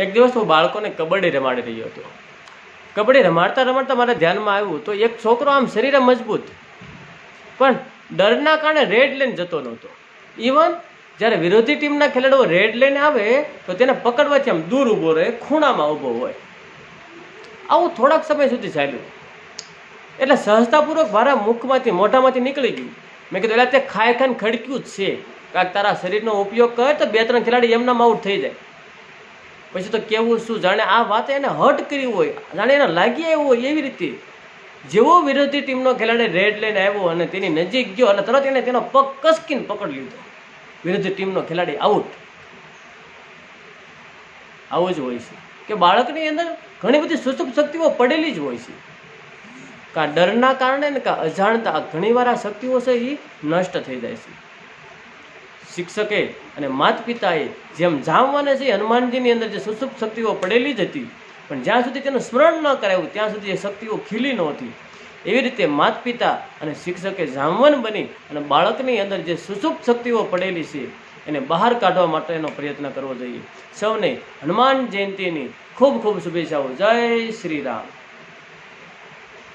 એક દિવસ હું બાળકોને કબડ્ડી રમાડી રહ્યો હતો. કબડ્ડી રમાડતા રમાડતા મારા ધ્યાનમાં આવ્યું તો એક છોકરો આમ શરીરે મજબૂત પણ ડરના કારણે રેડ લઈને જતો નહોતો. ઇવન જ્યારે વિરોધી ટીમના ખેલાડીઓ રેડ લઈને આવે તો તેને પકડવાથી આમ દૂર ઊભો રહે, ખૂણામાં ઊભો હોય. આવું થોડાક સમય સુધી ચાલ્યું. એટલે સહજતાપૂર્વક મારા મુખમાંથી મોઢામાંથી નીકળી ગયું. મેં કીધું એટલે તે ખાઈ ખાઈને ખડક્યું જ છે, કાંઈક તારા શરીરનો ઉપયોગ કરે તો 2-3 ખેલાડી એમનામ આઉટ થઈ જાય. પછી તો કેવું શું, જાણે આ વાત એને હર્ટ કરી હોય, જાણે એને લાગી આવ્યું હોય એવી રીતે. જેવો વિરોધી ટીમનો ખેલાડી રેડ લઈને આવ્યો અને તેની નજીક ગયો અને તરત એને તેનો પગ કસકીને પકડી લીધો. વિરોધી ટીમનો ખેલાડી આઉટ. આવું જ હોય છે કે બાળકની અંદર ઘણી બધી સુષુપ્ત શક્તિઓ પડેલી જ હોય છે. કાં ડરના કારણે ને કાં અજાણતા ઘણીવાર આ શક્તિઓ છે એ નષ્ટ થઈ જાય છે. શિક્ષકે અને માતા પિતાએ જેમ જામવાને છે હનુમાનજીની અંદર જે સુષુપ્ત શક્તિઓ પડેલી જ હતી, પણ જ્યાં સુધી તેનું સ્મરણ ન કરાવ્યું ત્યાં સુધી એ શક્તિઓ ખીલી નહોતી. એવી રીતે માતા પિતા અને શિક્ષકે જામવન બની અને બાળકની અંદર જે સુષુપ્ત શક્તિઓ પડેલી છે એને બહાર કાઢવા માટેનો પ્રયત્ન કરવો જોઈએ. સૌને હનુમાન જયંતીની ખૂબ ખૂબ શુભેચ્છાઓ. જય શ્રી રામ.